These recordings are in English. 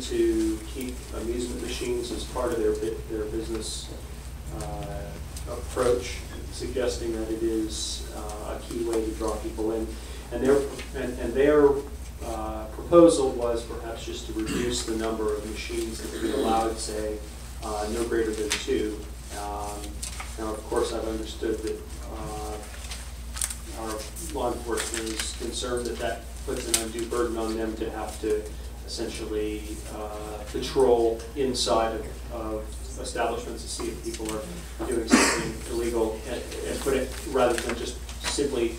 to keep amusement machines as part of their business approach, suggesting that it is a key way to draw people in. And their proposal was perhaps just to reduce the number of machines that would be allowed, say, no greater than 2. Now, of course, I've understood that our law enforcement is concerned that that puts an undue burden on them to have to essentially patrol inside of establishments to see if people are doing something illegal, and put it, rather than just simply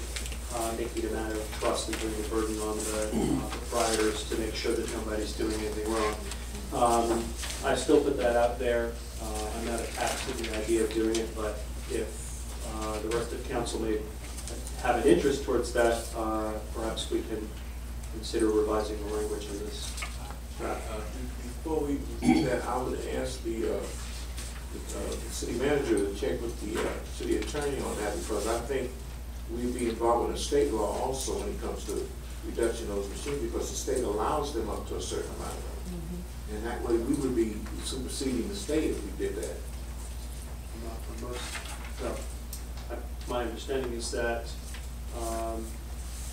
making it a matter of trust and putting the burden on the proprietors to make sure that nobody's doing anything wrong. I still put that out there. I'm not attached to the idea of doing it, but if the rest of council may have an interest towards that, perhaps we can consider revising the language in this. Before we do that, I would ask the city manager to check with the city attorney on that, because I think we'd be involved in a state law also when it comes to reduction of those machines, because the state allows them up to a certain amount. And that way we would be superseding the state if we did that. My understanding is that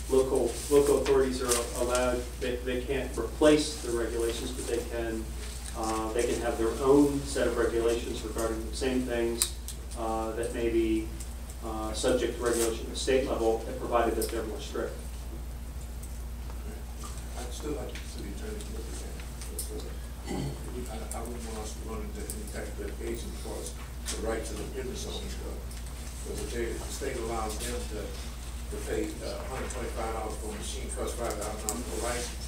local authorities are allowed, they can't replace the regulations, but they can have their own set of regulations regarding the same things that may be subject to regulation at the state level, provided that they're more strict. I'd still like the city attorney to look at that. I wouldn't want us to run into any type of litigation because the right to the business owners go. Because if the state allows them to pay $125 for a machine, costs $5,000 for a license,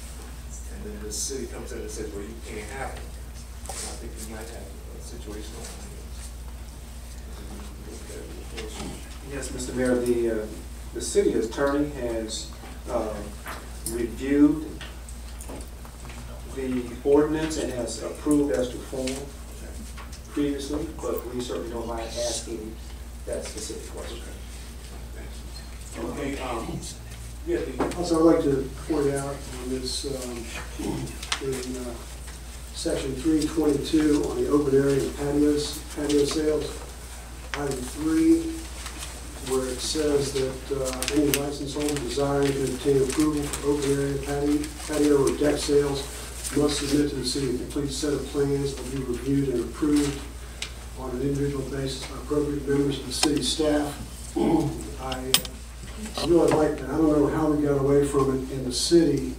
and then the city comes in and says, well, you can't have it. And I think we might have a situation on here. Yes, Mr. Mayor, the city attorney has reviewed the ordinance and has approved as to form previously, but we certainly don't mind asking that specific question. Okay. Also, I'd like to point out on this, in section 322 on the open area and patio sales, item 3, where it says that any license holder desiring to obtain approval for open area patio or deck sales must submit to the city a complete set of plans that will be reviewed and approved on an individual basis by appropriate members of the city staff. I really like that. I don't know how we got away from it in the city,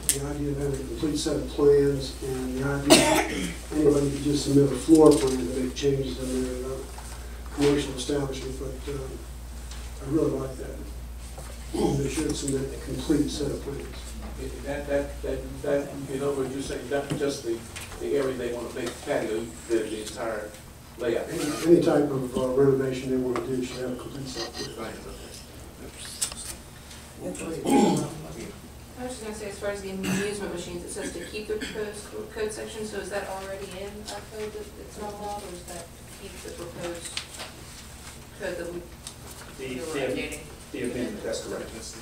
the idea of having a complete set of plans, and the idea that anybody could just submit a floor plan to make changes in their commercial establishment, but I really like that. They should submit a complete set of plans. That in other words, you're saying not just the area they want to make patio, the entire layout. Any type of renovation they want to do should have a complete set of plans. I was just going to say, as far as the amusement machines, it says to keep the proposed code section. So is that already in our code that it's not allowed, or is that keep the proposed code that we were updating? The amendment, that's correct. That's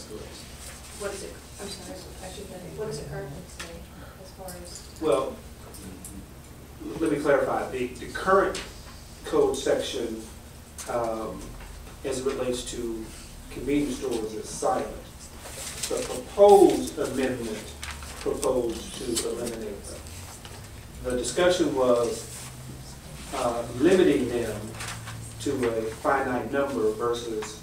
correct. What is it? I'm sorry, I should know. What does it currently say as far as? Well, let me clarify. The current code section, as it relates to convenience stores, is silent. The proposed amendment proposed to eliminate them. The discussion was limiting them to a finite number versus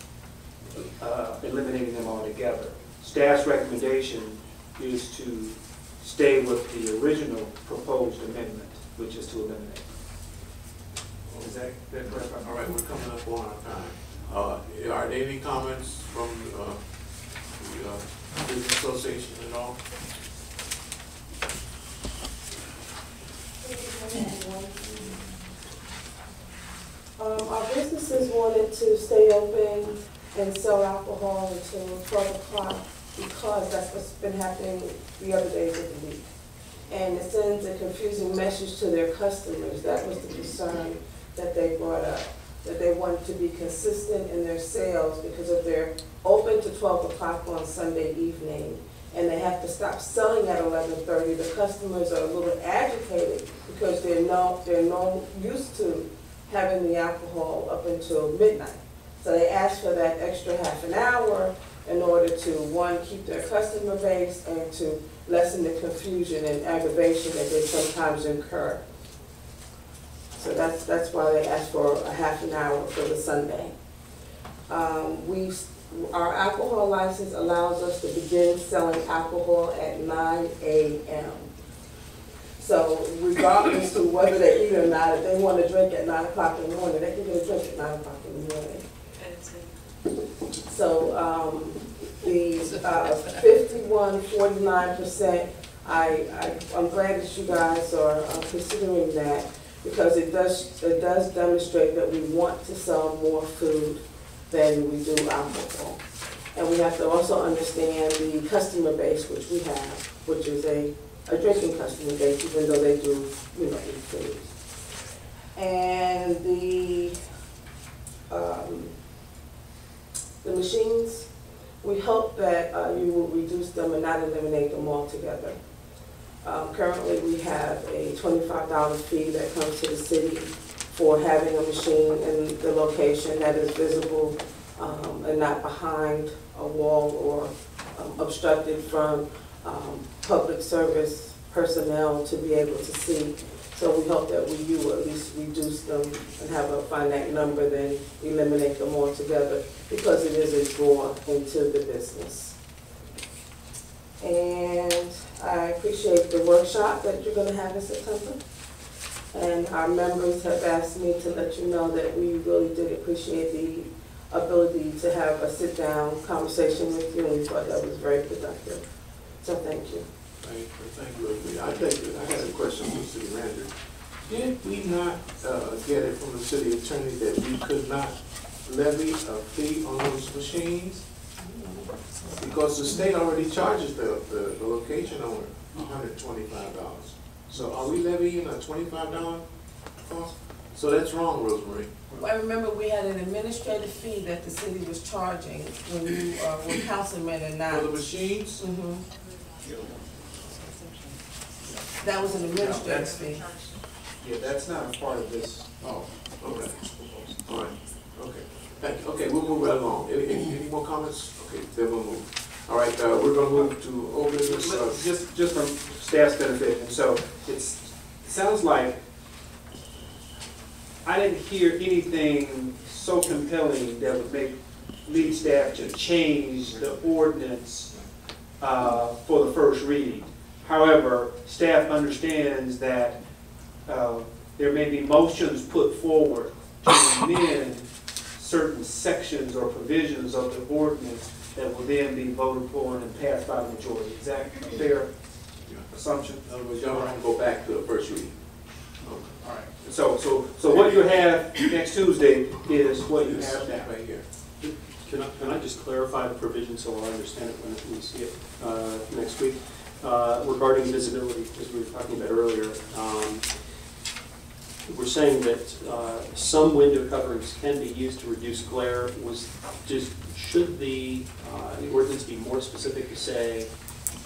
eliminating them altogether. Staff's recommendation is to stay with the original proposed amendment, which is to eliminate. Is that correct? All right, we're coming up on our time. Are there any comments from the business association at all? Our businesses wanted to stay open and sell alcohol until 12 o'clock because that's what's been happening the other days of the week. And it sends a confusing message to their customers. That was the concern that they brought up, that they wanted to be consistent in their sales because if they're open to 12 o'clock on Sunday evening and they have to stop selling at 11:30, the customers are a little agitated because they're no used to having the alcohol up until midnight. So they ask for that extra half an hour in order to, one, keep their customer base and to lessen the confusion and aggravation that they sometimes incur. So that's why they ask for a half an hour for the Sunday. Our alcohol license allows us to begin selling alcohol at 9 a.m. So regardless of whether they eat or not, if they want to drink at 9 o'clock in the morning, they can get a drink at 9 o'clock in the morning. So the 51-49%, I'm glad that you guys are considering that, because it does demonstrate that we want to sell more food than we do alcohol. And we have to also understand the customer base which we have, which is a drinking customer base, even though they do, eat food. And the machines, we hope that you will reduce them and not eliminate them altogether. Currently, we have a $25 fee that comes to the city for having a machine in the location that is visible and not behind a wall or obstructed from public service personnel to be able to see. So we hope that you will at least reduce them and have a finite number, then eliminate them altogether, because it is a draw into the business. And I appreciate the workshop that you're going to have in September. And our members have asked me to let you know that we really did appreciate the ability to have a sit-down conversation with you, and we thought that was very productive. So thank you. Thank you, Rosemary. I had a question for the city manager. Did we not get it from the city attorney that we could not levy a fee on those machines? Because the state already charges the location owner $125. So are we levying a $25 cost? So that's wrong, Rosemary. I remember we had an administrative fee that the city was charging when you were councilman and not. For the machines? Mhm. That was an administrative fee. Yeah, that's not a part of this. Oh, okay. All right, okay. Thank you. Okay, we'll move right along. Any more comments? Okay, then we'll move. All right, we're gonna move to old business. Just from staff's benefit, and so it sounds like I didn't hear anything so compelling that would lead staff to change the ordinance for the first reading. However, staff understands that there may be motions put forward to amend certain sections or provisions of the ordinance that will then be voted upon and passed by the majority. Is that a fair assumption? In other words, y'all want to go back to the first reading. Okay. All right. So what you have next Tuesday is what you have now. Right here. Can I just clarify the provision so I understand it when we see it next week? Regarding visibility, as we were talking about earlier, we're saying that some window coverings can be used to reduce glare. Should the ordinance be more specific to say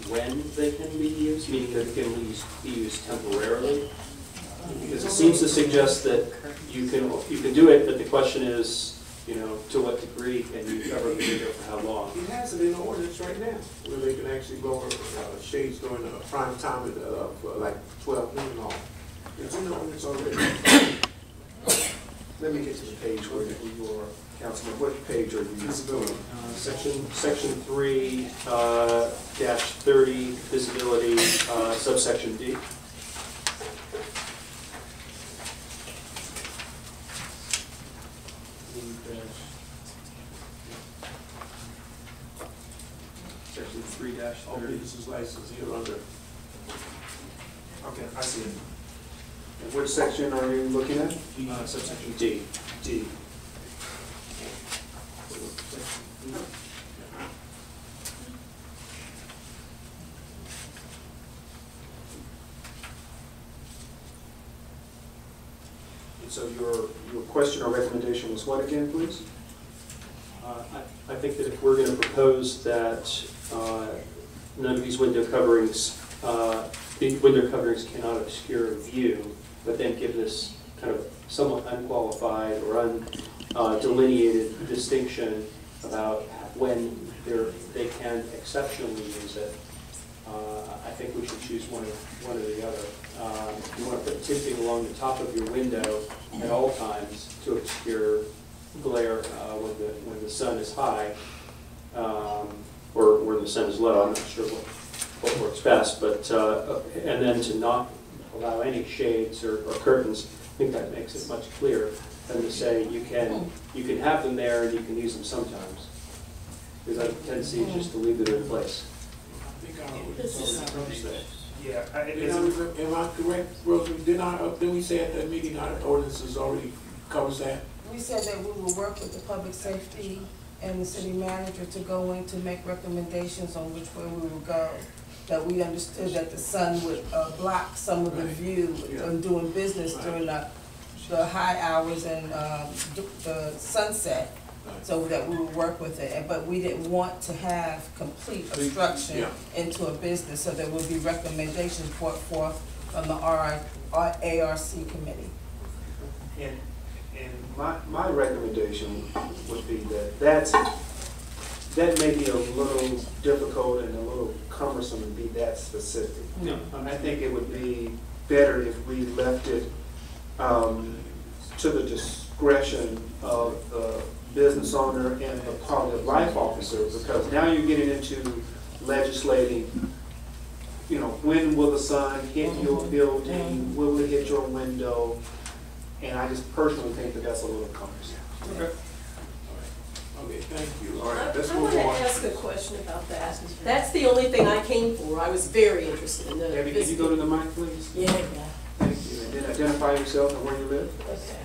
when they can be used, meaning that they can be used temporarily? Because it seems to suggest that you can do it, but the question is, to what degree can you cover the window for how long? He has it in the ordinance right now, where they can actually go over shades during the prime time of like 12 noon on. It's in the ordinance already. Let me get to the page where you are, Councilman. What page are you? Visibility. Section 3 -30 visibility subsection D. Section 3-30. All business license here under. Okay, I see it. And what section are you looking at? Subsection D. D. And so your question or recommendation was what again, please? I think that if we're going to propose that none of these window coverings, the window coverings cannot obscure view, but then give this kind of somewhat unqualified or undelineated distinction about when they can exceptionally use it. I think we should choose one or the other. You want to put tinting along the top of your window at all times to obscure glare when the sun is high, or when the sun is low. I'm not sure what works best, but and then to not allow any shades or curtains. I think that makes it much clearer than to say you can have them there and you can use them sometimes. Because I have a tendency just to leave them in place. I think I already that. Yeah, Am I correct, Rosemary? Didn't we say at that meeting our ordinances already covers that? We said that we will work with the public safety and the city manager to go in to make recommendations on which way we will go. That we understood that the sun would block some of the view when doing business during the high hours and the sunset, so that we would work with it. But we didn't want to have complete obstruction into a business, so there would be recommendations brought forth from the ARC committee. and my recommendation would be that may be a little difficult and a little cumbersome to be that specific. No. I think it would be better if we left it to the discretion of the business owner and the public life officer, because now you're getting into legislating, when will the sun hit your building, will it hit your window, and I just personally think that that's a little cumbersome. Okay. Okay, thank you. All right, let's I move want to on. ask a question about that. That's the only thing I came for. I was very interested in the. Debbie, can you go to the mic, please? Yeah. Thank you. And then identify yourself and where you live. Okay.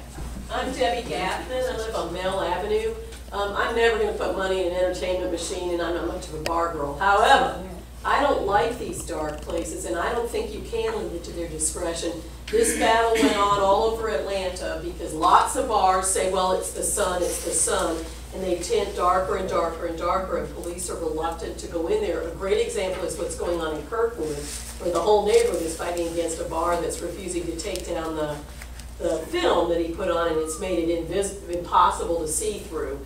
I'm Debbie Gaffman. I live on Mill Avenue. I'm never going to put money in an entertainment machine, and I'm not much of a bar girl. However, I don't like these dark places, and I don't think you can leave it to their discretion. This battle went on all over Atlanta because lots of bars say, well, it's the sun, and they tint darker and darker and darker, and police are reluctant to go in there. A great example is what's going on in Kirkwood, where the whole neighborhood is fighting against a bar that's refusing to take down the film that he put on, and it's made it impossible to see through.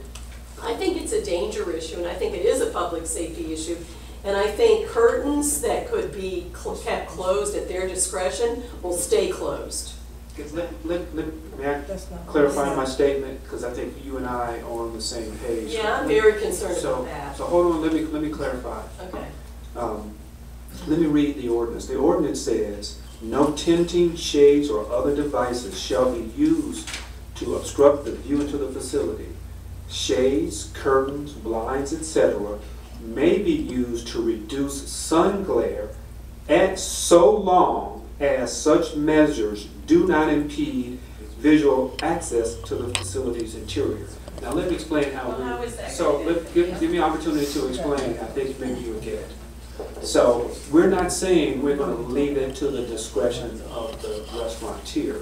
I think it's a danger issue, and I think it is a public safety issue. And I think curtains that could be kept closed at their discretion will stay closed. May I clarify my statement, because I think you and I are on the same page. Yeah, I'm very concerned about that. So hold on, let me clarify. Okay. Let me read the ordinance. The ordinance says, no tinting, shades, or other devices shall be used to obstruct the view into the facility. Shades, curtains, blinds, etc. may be used to reduce sun glare at so long as such measures do not impede visual access to the facility's interior. Now let me explain how How is that so gonna give me an opportunity to explain. I think maybe you'll get it. So we're not saying we're going to leave it to the discretion of the restaurateur.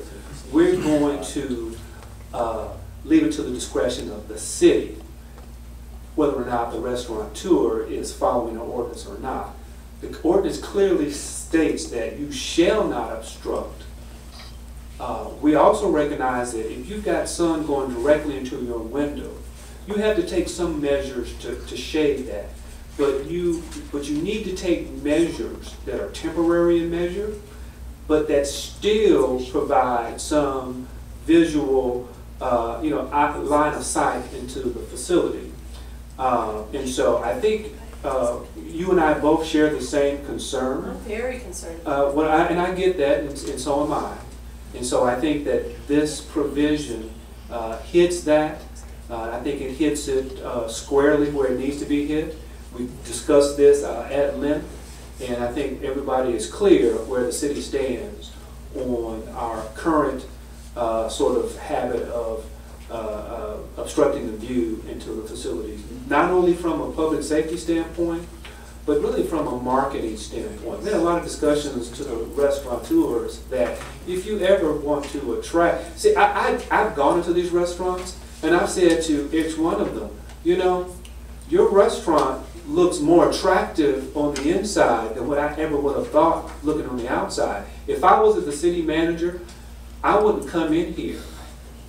We're going to leave it to the discretion of the city, whether or not the restaurateur is following the ordinance or not. The ordinance clearly states that you shall not obstruct. We also recognize that if you've got sun going directly into your window, you have to take some measures to shade that. But you need to take measures that are temporary in measure, but that still provide some visual, line of sight into the facility. And so I think you and I both share the same concern. I'm very concerned. And I get that, and so am I. And so I think that this provision hits that. I think it hits it squarely where it needs to be hit. We discussed this at length, and I think everybody is clear where the city stands on our current sort of habit of obstructing the view into the facilities, not only from a public safety standpoint, but really from a marketing standpoint. There are a lot of discussions to the restaurateurs that if you ever want to attract, see, I've gone into these restaurants and I've said to each one of them, your restaurant looks more attractive on the inside than what I ever would have thought looking on the outside. If I was the city manager, I wouldn't come in here.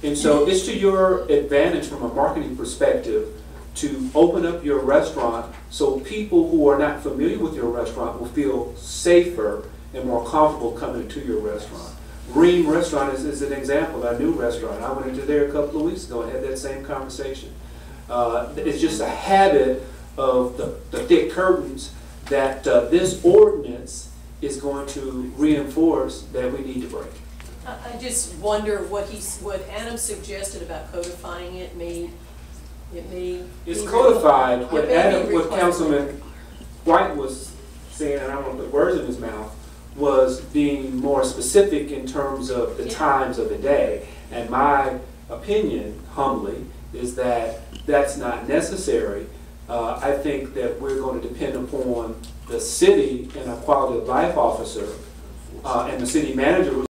And so it's to your advantage from a marketing perspective to open up your restaurant so people who are not familiar with your restaurant will feel safer and more comfortable coming to your restaurant. Ream Restaurant is an example, a new restaurant. I went into there a couple of weeks ago and had that same conversation. It's just a habit of the thick curtains that this ordinance is going to reinforce that we need to break. I just wonder what Adam suggested about codifying it may. It's codified. What It may Adam, be what required. Councilman White was saying, and I don't want to put words in his mouth, was being more specific in terms of the Yeah. times of the day. And my opinion, humbly, is that that's not necessary. I think that we're going to depend upon the city and a quality of life officer and the city manager